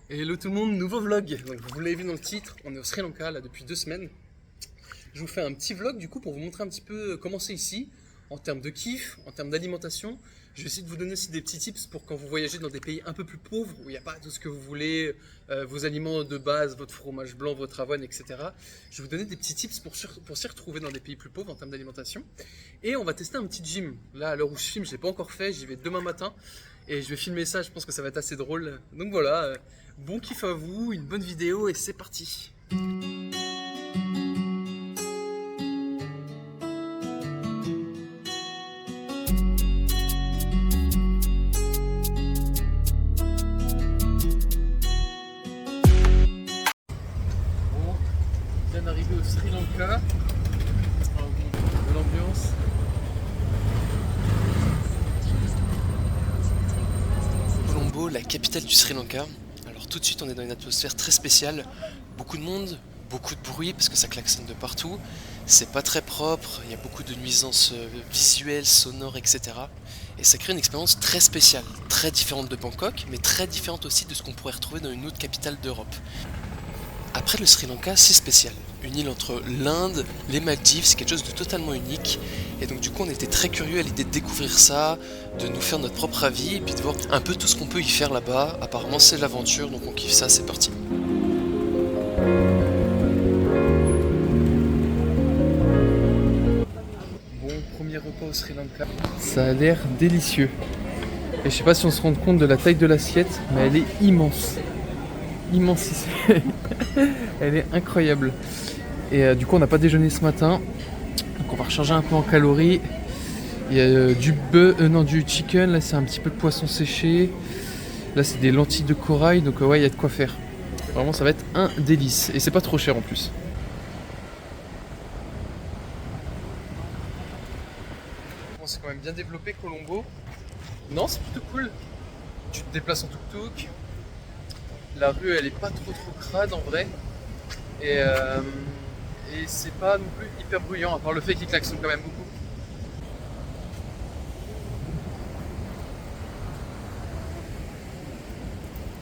Hello tout le monde, nouveau vlog. Donc vous l'avez vu dans le titre, on est au Sri Lanka là depuis 2 semaines. Je vous fais un petit vlog du coup pour vous montrer un petit peu comment c'est ici, en termes de kiff, en termes d'alimentation. Je vais essayer de vous donner aussi des petits tips pour quand vous voyagez dans des pays un peu plus pauvres, où il n'y a pas tout ce que vous voulez, vos aliments de base, votre fromage blanc, votre avoine, etc. Je vais vous donner des petits tips pour s'y retrouver dans des pays plus pauvres en termes d'alimentation. Et on va tester un petit gym. Là, à l'heure où je filme, je ne l'ai pas encore fait, j'y vais demain matin. Et je vais filmer ça, je pense que ça va être assez drôle. Donc voilà, bon kiff à vous, une bonne vidéo et c'est parti. Bon, on vient d'arriver au Sri Lanka. De l'ambiance. Colombo, la capitale du Sri Lanka. Alors tout de suite on est dans une atmosphère très spéciale, beaucoup de monde, beaucoup de bruit parce que ça klaxonne de partout, c'est pas très propre, il y a beaucoup de nuisances visuelles, sonores, etc. Et ça crée une expérience très spéciale, très différente de Bangkok, mais très différente aussi de ce qu'on pourrait retrouver dans une autre capitale d'Europe. Après le Sri Lanka, c'est spécial. Une île entre l'Inde, les Maldives, c'est quelque chose de totalement unique. Et donc du coup, on était très curieux à l'idée de découvrir ça, de nous faire notre propre avis, et puis de voir un peu tout ce qu'on peut y faire là-bas. Apparemment, c'est l'aventure, donc on kiffe ça, c'est parti. Bon, premier repas au Sri Lanka. Ça a l'air délicieux. Et je sais pas si on se rend compte de la taille de l'assiette, mais elle est immense. Immense ici. Elle est incroyable. Et du coup on n'a pas déjeuné ce matin, donc on va recharger un peu en calories. Il y a du chicken, là c'est un petit peu de poisson séché, là c'est des lentilles de corail, donc ouais il y a de quoi faire. Vraiment ça va être un délice et c'est pas trop cher en plus. Bon, c'est quand même bien développé Colombo. Non, c'est plutôt cool. Tu te déplaces en tuk-tuk. La rue elle est pas trop crade en vrai. Et c'est pas non plus hyper bruyant, à part le fait qu'il klaxonne quand même beaucoup.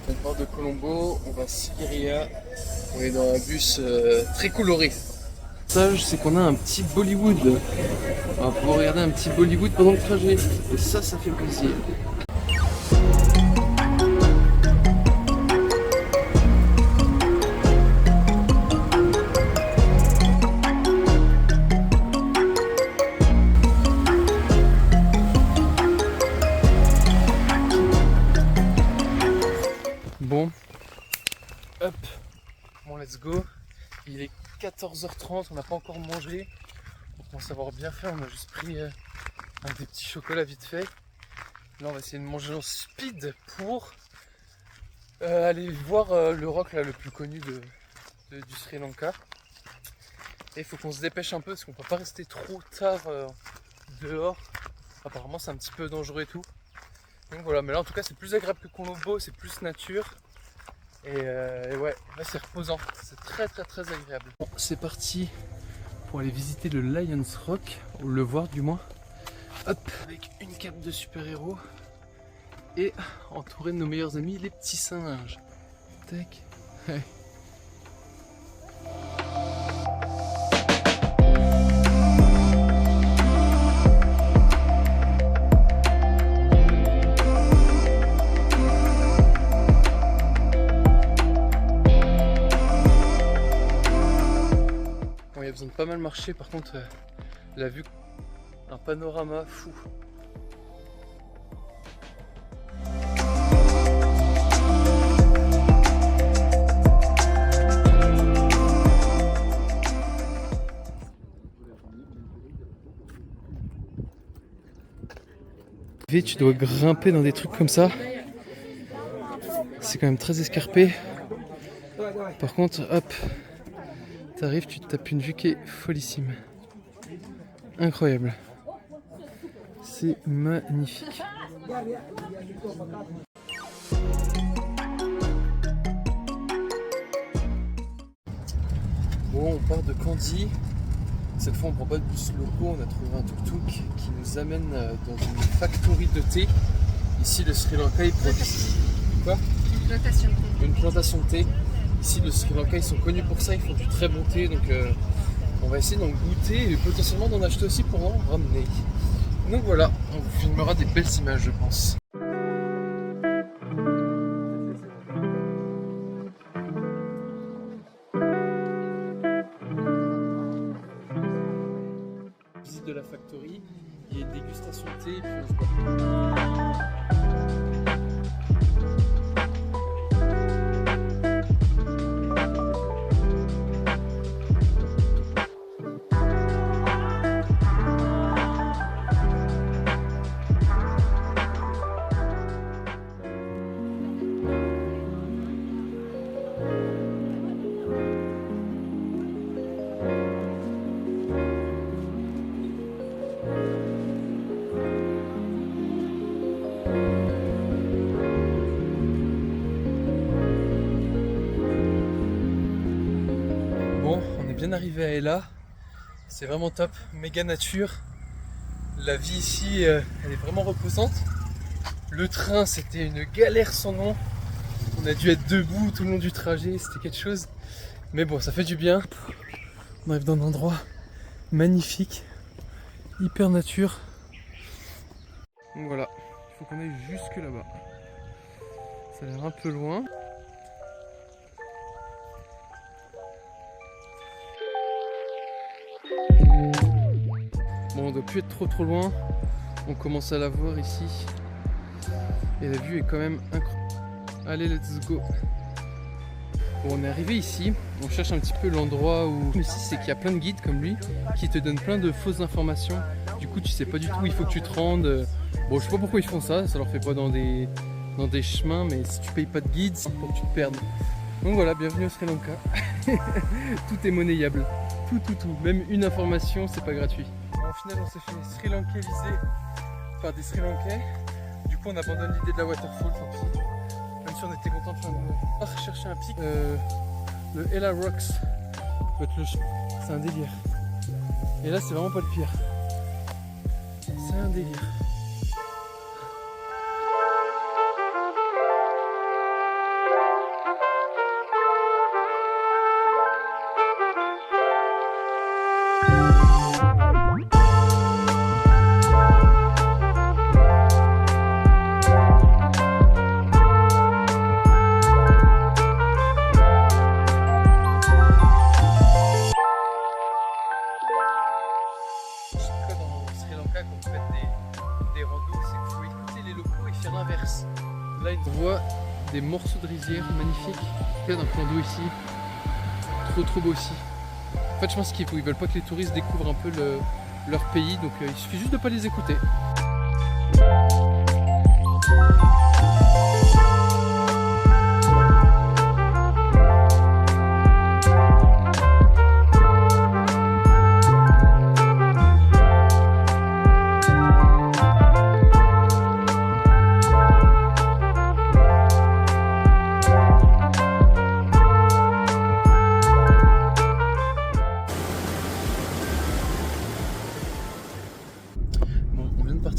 On part de Colombo, on va à Sigiriya. On est dans un bus très coloré. L'avantage, c'est qu'on a un petit Bollywood. On va pouvoir regarder un petit Bollywood pendant le trajet. Et ça fait plaisir. Bon, hop, bon let's go, il est 14h30, on n'a pas encore mangé, on commence à avoir bien faim, on a juste pris des petits chocolats vite fait. Là on va essayer de manger en speed pour aller voir le rock là, le plus connu du Sri Lanka. Et il faut qu'on se dépêche un peu parce qu'on peut pas rester trop tard dehors, apparemment c'est un petit peu dangereux et tout. Donc voilà, mais là en tout cas c'est plus agréable que Colombo, c'est plus nature. Et ouais, là c'est reposant, c'est très agréable. Bon, c'est parti pour aller visiter le Lions Rock, ou le voir du moins. Hop, avec une cape de super-héros et entouré de nos meilleurs amis, les petits singes. Tac. Ouais. Il y a besoin de pas mal marcher, par contre la vue, un panorama fou. Tu dois grimper dans des trucs comme ça. C'est quand même très escarpé. Par contre, hop, t'arrives, tu te tapes une vue qui est folissime. Incroyable. C'est magnifique. Bon, on part de Kandy. Cette fois, on prend pas de bus locaux, on a trouvé un tuk-tuk qui nous amène dans une factory de thé. Ici, le Sri Lanka, il produit... Quoi ? plantation de thé. Une plantation de thé. Ici, le Sri Lanka, ils sont connus pour ça, ils font du très bon thé, donc on va essayer d'en goûter et potentiellement d'en acheter aussi pour en ramener. Donc voilà, on vous filmera des belles images, je pense. Visite de la factory et dégustation de thé, et puis on se voit. Bon, on est bien arrivé à Ella, c'est vraiment top, méga nature. La vie ici, elle est vraiment reposante. Le train, c'était une galère sans nom. On a dû être debout tout le long du trajet, c'était quelque chose. Mais bon, ça fait du bien. On arrive dans un endroit magnifique, hyper nature. Donc voilà, il faut qu'on aille jusque là-bas. Ça a l'air un peu loin. Bon, on doit plus être trop loin. On commence à la voir ici. Et la vue est quand même incroyable. Allez, let's go. Bon, on est arrivé ici. On cherche un petit peu l'endroit où... Mais ici, c'est qu'il y a plein de guides comme lui qui te donnent plein de fausses informations. Du coup, tu sais pas du tout où il faut que tu te rendes. Bon, je sais pas pourquoi ils font ça. Ça leur fait pas dans des chemins. Mais si tu payes pas de guide, c'est pour que tu te perdes. Donc voilà, bienvenue au Sri Lanka. Tout est monnayable. Tout. Même une information, c'est pas gratuit. Au final, on s'est fait Sri Lankais visé par des Sri Lankais. Du coup, on abandonne l'idée de la waterfall, tant pis. Même si on était content de faire rechercher un pic. Le Ella Rocks. C'est un délire. Et là, c'est vraiment pas le pire. C'est un délire. Quand vous faites des randos, c'est qu'il faut écouter les locaux et faire l'inverse. Là, on voit des morceaux de rizière magnifiques. Regarde un plan d'eau ici. Trop beau aussi. En fait, je pense qu'ils veulent pas que les touristes découvrent un peu leur pays, donc il suffit juste de pas les écouter.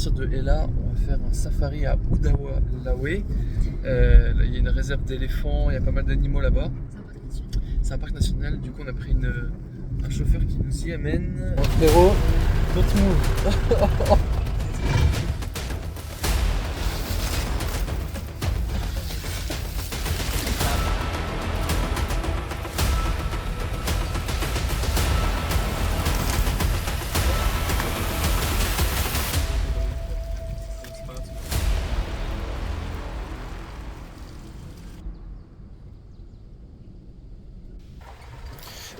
De Ella, on va faire un safari à Udawalawe. Là, il y a une réserve d'éléphants, il y a pas mal d'animaux là-bas. C'est un parc national, du coup on a pris un chauffeur qui nous y amène. Frérot, don't move.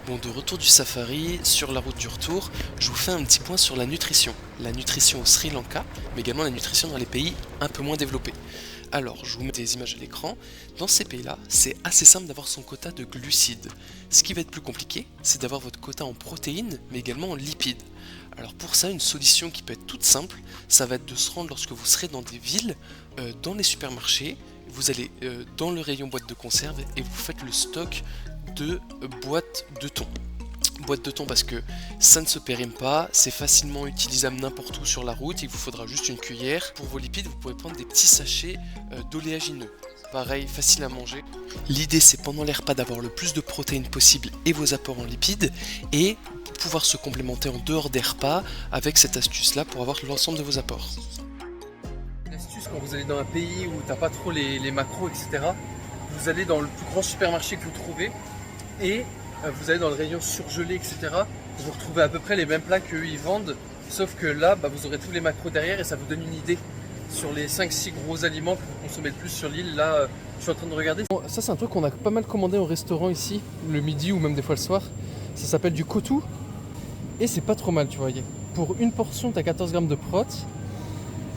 Bon, de retour du safari, sur la route du retour, je vous fais un petit point sur la nutrition. La nutrition au Sri Lanka, mais également la nutrition dans les pays un peu moins développés. Alors, je vous mets des images à l'écran. Dans ces pays-là, c'est assez simple d'avoir son quota de glucides. Ce qui va être plus compliqué, c'est d'avoir votre quota en protéines, mais également en lipides. Alors pour ça, une solution qui peut être toute simple, ça va être de se rendre lorsque vous serez dans des villes, dans les supermarchés, vous allez dans le rayon boîte de conserve et vous faites le stock de boîtes de thon. Boîte de thon parce que ça ne se périme pas, c'est facilement utilisable n'importe où sur la route, il vous faudra juste une cuillère. Pour vos lipides, vous pouvez prendre des petits sachets d'oléagineux. pareil, facile à manger. L'idée c'est pendant les repas d'avoir le plus de protéines possible et vos apports en lipides et pouvoir se complémenter en dehors des repas avec cette astuce là pour avoir l'ensemble de vos apports. Une astuce quand vous allez dans un pays où t'as pas trop les macros, etc. Vous allez dans le plus grand supermarché que vous trouvez et vous allez dans le rayon surgelé, etc. Vous retrouvez à peu près les mêmes plats qu'eux ils vendent, sauf que là vous aurez tous les macros derrière et ça vous donne une idée sur les 5-6 gros aliments que vous consommez le plus sur l'île. Là je suis en train de regarder. Bon, ça c'est un truc qu'on a pas mal commandé au restaurant ici, le midi ou même des fois le soir. Ça s'appelle du kotou et c'est pas trop mal, tu vois. Pour une portion t'as 14 grammes de prot,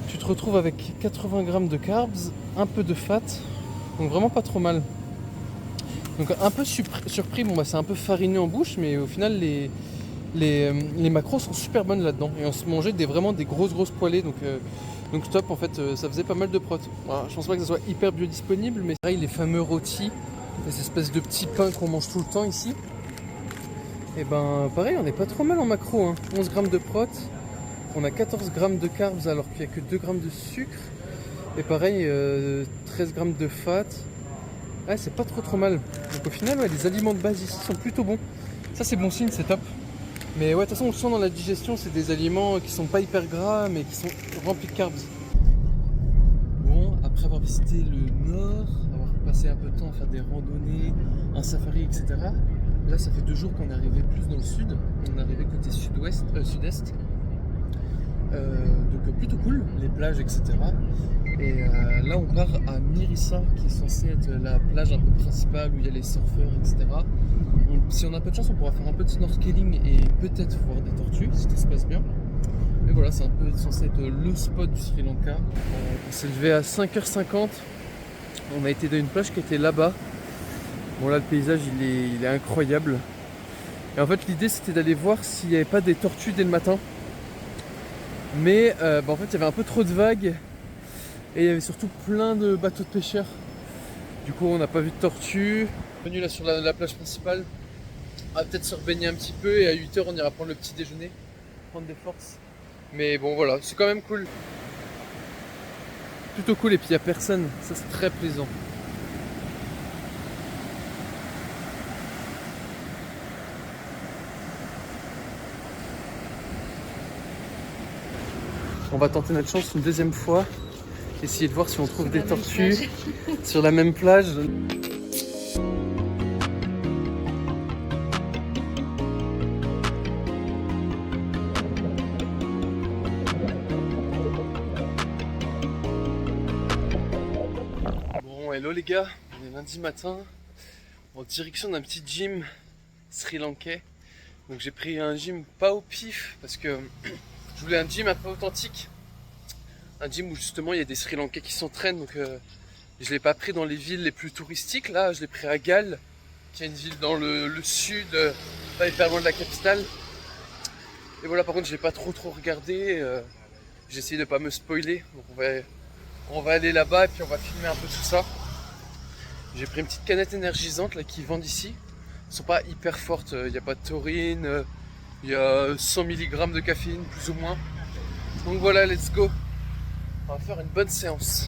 tu te retrouves avec 80 grammes de carbs, un peu de fat, donc vraiment pas trop mal. Donc un peu surpris, bon bah c'est un peu farineux en bouche, mais au final les macros sont super bonnes là-dedans. Et on se mangeait vraiment des grosses poêlées, donc top en fait, ça faisait pas mal de prot. Voilà, je pense pas que ça soit hyper biodisponible, mais pareil les fameux rôtis, ces espèces de petits pains qu'on mange tout le temps ici. Et ben pareil, on n'est pas trop mal en macro, hein. 11 grammes de prot, on a 14 grammes de carbs alors qu'il n'y a que 2 grammes de sucre. Et pareil, 13 grammes de fat. Ouais, c'est pas trop mal. Donc au final, ouais, les aliments de base ici sont plutôt bons. Ça c'est bon signe, c'est top. Mais ouais, de toute façon on le sent dans la digestion, c'est des aliments qui sont pas hyper gras mais qui sont remplis de carbs. Bon, après avoir visité le nord, avoir passé un peu de temps à faire des randonnées, un safari, etc. Là ça fait 2 jours qu'on est arrivé plus dans le sud. On est arrivé côté sud-est. Donc plutôt cool, les plages, etc. Et là on part à Mirissa qui est censée être la plage un peu principale où il y a les surfeurs, etc. Si on a un peu de chance on pourra faire un peu de snorkeling et peut-être voir des tortues si tout se passe bien. Mais voilà, c'est un peu censé être le spot du Sri Lanka. On s'est levé à 5h50. On a été dans une plage qui était là-bas. Bon là le paysage il est incroyable. Et en fait l'idée c'était d'aller voir s'il n'y avait pas des tortues dès le matin. Mais en fait il y avait un peu trop de vagues et il y avait surtout plein de bateaux de pêcheurs. Du coup on n'a pas vu de tortues. Venu là sur la plage principale, on va peut-être se rebaigner un petit peu et à 8h on ira prendre le petit déjeuner, prendre des forces. Mais bon voilà, c'est quand même cool. Plutôt cool et puis il n'y a personne, ça c'est très plaisant. On va tenter notre chance une deuxième fois, essayer de voir si on trouve des tortues sur la même plage. Bon, hello les gars, on est lundi matin en direction d'un petit gym sri-lankais. Donc j'ai pris un gym pas au pif parce que je voulais un gym un peu authentique, un gym où justement il y a des Sri Lankais qui s'entraînent, donc je ne l'ai pas pris dans les villes les plus touristiques. Là je l'ai pris à Galle, qui est une ville dans le sud, pas hyper loin de la capitale. Et voilà, par contre je l'ai pas trop regardé, j'ai essayé de pas me spoiler, donc on va aller là-bas et puis on va filmer un peu tout ça. J'ai pris une petite canette énergisante là qu'ils vendent ici, elles sont pas hyper fortes, il n'y a pas de taurine. Il y a 100 mg de caféine plus ou moins. Donc voilà, let's go. On va faire une bonne séance.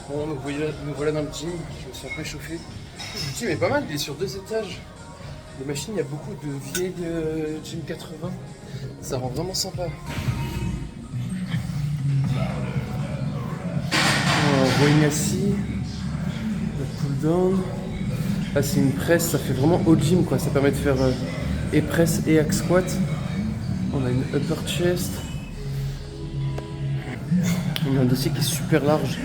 Bon, nous voilà dans le gym, je me suis un peu échauffé. Le gym est pas mal, il est sur 2 étages. Les machines, il y a beaucoup de vieilles gym 80. Ça rend vraiment sympa. Rowing assis, le pull down. Là c'est une presse, ça fait vraiment haut gym quoi. Ça permet de faire et presse et hack squat. On a une upper chest. On a un dossier qui est super large.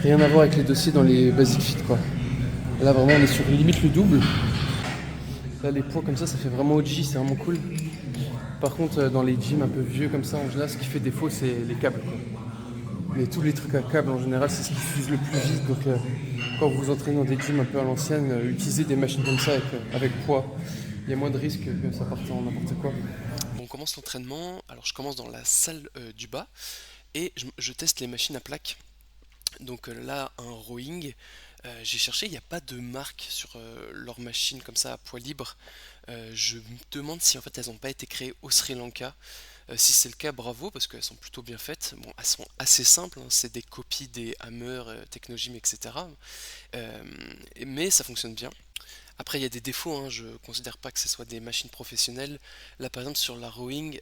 Rien à voir avec les dossiers dans les Basic Fit quoi. Là vraiment on est sur limite le double. Là les poids comme ça fait vraiment OG, c'est vraiment cool. Par contre dans les gyms un peu vieux comme ça en général ce qui fait défaut c'est les câbles quoi. Mais tous les trucs à câble en général, c'est ce qui fuse le plus vite. Donc quand vous vous entraînez dans des gyms un peu à l'ancienne, utilisez des machines comme ça avec poids. Il y a moins de risques que ça parte en n'importe quoi. Bon, on commence l'entraînement. Alors je commence dans la salle du bas et je teste les machines à plaques. Donc là, un rowing, j'ai cherché, il n'y a pas de marque sur leurs machines comme ça à poids libre. Je me demande si en fait elles n'ont pas été créées au Sri Lanka. Si c'est le cas, bravo, parce qu'elles sont plutôt bien faites. Bon, elles sont assez simples, hein, c'est des copies des Hammer, Technogym, etc. Euh, mais ça fonctionne bien. Après, il y a des défauts, hein, je considère pas que ce soit des machines professionnelles. Là, par exemple, sur la rowing,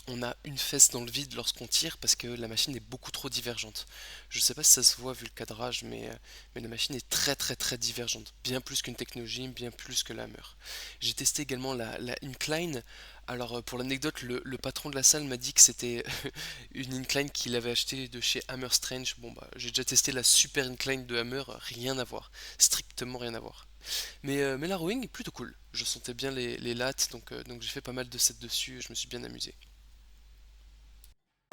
on a une fesse dans le vide lorsqu'on tire parce que la machine est beaucoup trop divergente. Je sais pas si ça se voit vu le cadrage, mais la machine est très très très divergente. Bien plus qu'une Technogym, bien plus que la Hammer. J'ai testé également la incline. Alors, pour l'anecdote, le patron de la salle m'a dit que c'était une incline qu'il avait achetée de chez Hammer Strange. Bon, bah, j'ai déjà testé la super incline de Hammer, rien à voir. Strictement rien à voir. Mais la rowing est plutôt cool. Je sentais bien les lattes, donc j'ai fait pas mal de sets dessus, je me suis bien amusé.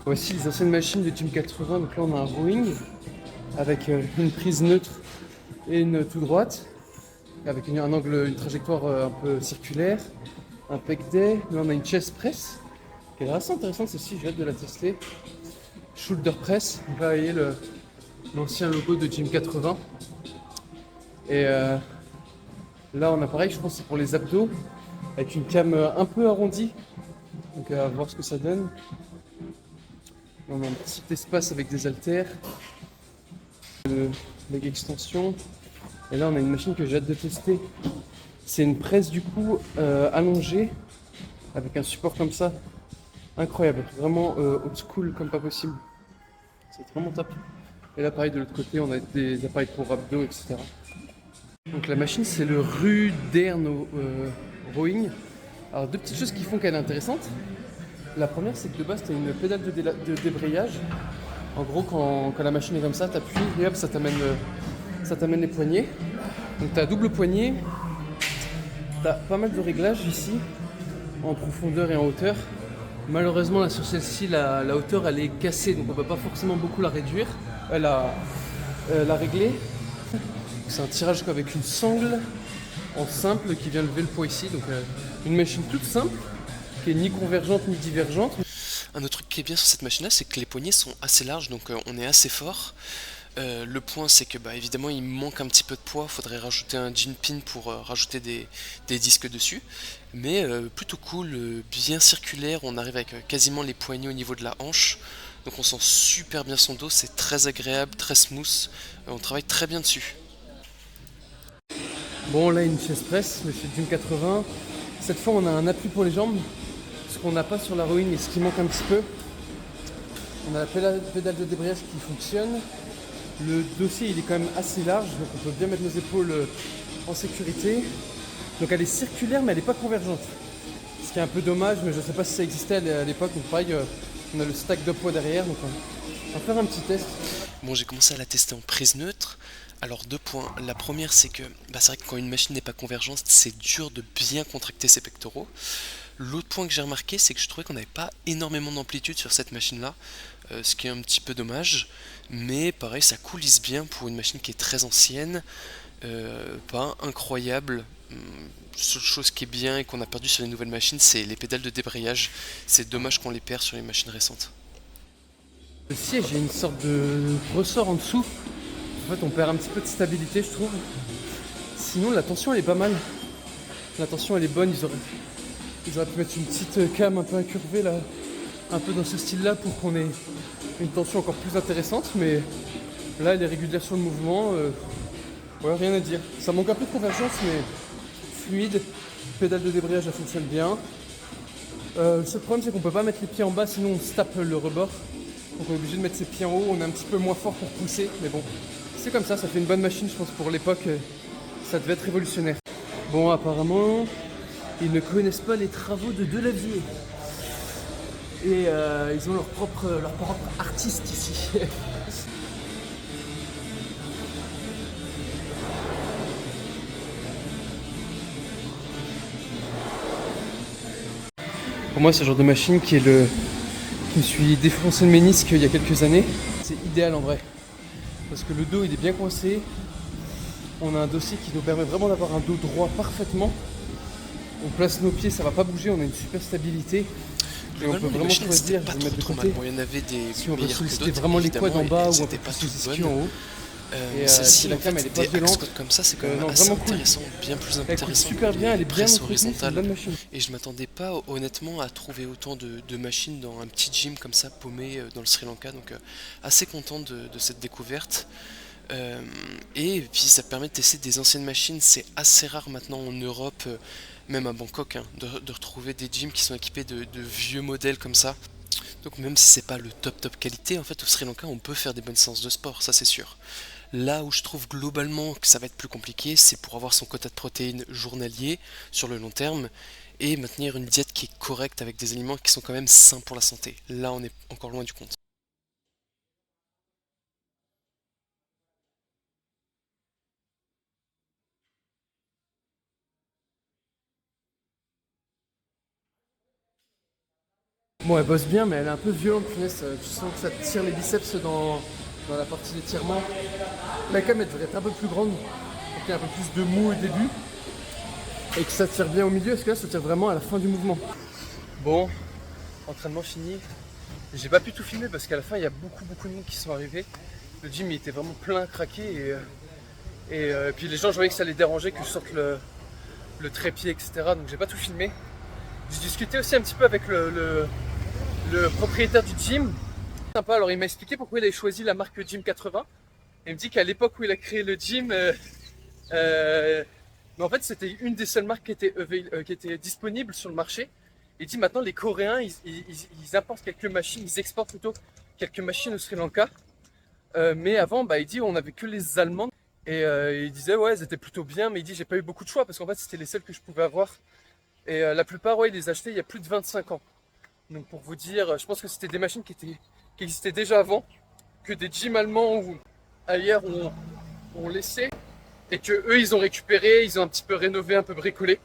Voici les anciennes machines de Gym 80. Donc là, on a un rowing avec une prise neutre et une tout droite, avec un angle, une trajectoire un peu circulaire, un pec day. Là, on a une chest press qui est assez intéressante celle-ci, j'ai hâte de la tester. Shoulder press, donc là, vous voyez l'ancien logo de Gym 80. Et là, on a pareil, je pense que c'est pour les abdos, avec une cam un peu arrondie. Donc à voir ce que ça donne. Là, on a un petit espace avec des haltères, leg extension. Et là, on a une machine que j'ai hâte de tester. C'est une presse du coup allongée, avec un support comme ça. Incroyable, vraiment old school comme pas possible. C'est vraiment top. Et là, pareil, de l'autre côté, on a des appareils pour abdos, etc. Donc la machine, c'est le Ruderno Rowing. Alors, deux petites choses qui font qu'elle est intéressante. La première, c'est que de base, tu as une pédale de débrayage. En gros, quand la machine est comme ça, tu appuies et hop, ça t'amène les poignets. Donc, tu as double poignet. Tu as pas mal de réglages ici, en profondeur et en hauteur. Malheureusement, là, sur celle-ci, la hauteur, elle est cassée. Donc, on ne peut pas forcément beaucoup la réduire, la régler. C'est un tirage avec une sangle en simple qui vient lever le poids ici. Donc, une machine toute simple, qui est ni convergente ni divergente. Un autre truc qui est bien sur cette machine là, c'est que les poignets sont assez larges, donc on est assez fort. Le point, c'est que bah, évidemment il manque un petit peu de poids, faudrait rajouter un gin pin pour rajouter des disques dessus. Mais plutôt cool, bien circulaire, on arrive avec quasiment les poignets au niveau de la hanche. Donc on sent super bien son dos, c'est très agréable, très smooth, on travaille très bien dessus. Bon, là, une chaise presse de chez Gym 80. Cette fois, on a un appui pour les jambes, ce qu'on n'a pas sur la rowing et ce qui manque un petit peu. On a la pédale de débrayage qui fonctionne. Le dossier, il est quand même assez large, donc on peut bien mettre nos épaules en sécurité. Donc elle est circulaire, mais elle n'est pas convergente. Ce qui est un peu dommage, mais je ne sais pas si ça existait à l'époque. Donc pareil, on a le stack de poids derrière, donc on va faire un petit test. Bon, j'ai commencé à la tester en prise neutre. Alors deux points. La première, c'est que bah, c'est vrai que quand une machine n'est pas convergente, c'est dur de bien contracter ses pectoraux. L'autre point que j'ai remarqué, c'est que je trouvais qu'on n'avait pas énormément d'amplitude sur cette machine-là, ce qui est un petit peu dommage. Mais pareil, ça coulisse bien pour une machine qui est très ancienne, pas incroyable. Seule chose qui est bien et qu'on a perdu sur les nouvelles machines, c'est les pédales de débrayage. C'est dommage qu'on les perd sur les machines récentes. Le siège, il y a une sorte de ressort en dessous. En fait, on perd un petit peu de stabilité, je trouve. Sinon, la tension, elle est pas mal. La tension, elle est bonne. Ils auraient pu mettre une petite cam un peu incurvée, là, un peu dans ce style-là, pour qu'on ait une tension encore plus intéressante. Mais là, elle est régulière sur le mouvement. Ouais, rien à dire. Ça manque un peu de convergence, mais fluide. Pédale de débrayage, ça fonctionne bien. Le seul problème, c'est qu'on peut pas mettre les pieds en bas, sinon on se tape le rebord. Donc on est obligé de mettre ses pieds en haut. On est un petit peu moins fort pour pousser, mais bon. C'est comme ça fait une bonne machine, je pense, pour l'époque. Ça devait être révolutionnaire. Bon, apparemment, ils ne connaissent pas les travaux de Delavier. Et ils ont leur propre artiste ici. Pour moi, c'est le genre de machine qui me suis défoncé le ménisque il y a quelques années. c'est idéal en vrai. Parce que le dos il est bien coincé. On a un dossier qui nous permet vraiment d'avoir un dos droit parfaitement. On place nos pieds, ça va pas bouger, on a une super stabilité. Et on peut Globalement, les vraiment machines, choisir c'était pas de mettre de trop côté mal. Bon, il y en avait des si on veut meilleures que solliciter d'autres, vraiment les quads en évidemment, bas et ou un c'était peu pas plus les toutes ischios en bonnes. haut. Mais si celle-ci, la en cam fait, elle est pas des axe violente, squats comme ça, c'est quand même non, assez vraiment cool. intéressant, bien plus Elle coûte intéressant super que bien, elle est les bien presses entretenue, c'est une horizontales. bonne machine. Et je m'attendais pas honnêtement à trouver autant de machines dans un petit gym comme ça, paumé dans le Sri Lanka, donc assez content de cette découverte. Et puis ça permet de tester des anciennes machines, c'est assez rare maintenant en Europe, même à Bangkok, hein, de retrouver des gyms qui sont équipés de vieux modèles comme ça. Donc même si c'est pas le top qualité, en fait au Sri Lanka on peut faire des bonnes séances de sport, ça c'est sûr. Là où je trouve globalement que ça va être plus compliqué, c'est pour avoir son quota de protéines journalier sur le long terme et maintenir une diète qui est correcte avec des aliments qui sont quand même sains pour la santé. Là on est encore loin du compte. Bon, elle bosse bien, mais elle est un peu violente, punaise. Tu sens que ça te tire les biceps dans la partie d'étirement. La cam elle devrait être un peu plus grande pour qu'il y ait un peu plus de mou au début et que ça tire bien au milieu, parce que là ça tire vraiment à la fin du mouvement. Bon, entraînement fini. J'ai pas pu tout filmer parce qu'à la fin il y a beaucoup de monde qui sont arrivés. Le gym il était vraiment plein, craqué et puis les gens je voyais que ça les dérangeait que je sorte le trépied, etc. Donc j'ai pas tout filmé. J'ai discuté aussi un petit peu avec le propriétaire du gym. Sympa, alors il m'a expliqué pourquoi il avait choisi la marque Gym 80. Il me dit qu'à l'époque où il a créé le gym, mais en fait c'était une des seules marques qui était disponible sur le marché. Il dit maintenant les Coréens ils importent quelques machines, ils exportent plutôt quelques machines au Sri Lanka. Mais avant bah, il dit on avait que les allemandes. Et il disait ouais elles étaient plutôt bien, mais il dit j'ai pas eu beaucoup de choix parce qu'en fait c'était les seules que je pouvais avoir. Et la plupart ouais ils les achetaient il y a plus de 25 ans. Donc pour vous dire, je pense que c'était des machines qui existaient déjà avant, que des gyms allemands ou ailleurs ont laissé, et que eux ils ont récupéré, ils ont un petit peu rénové, un peu bricolé.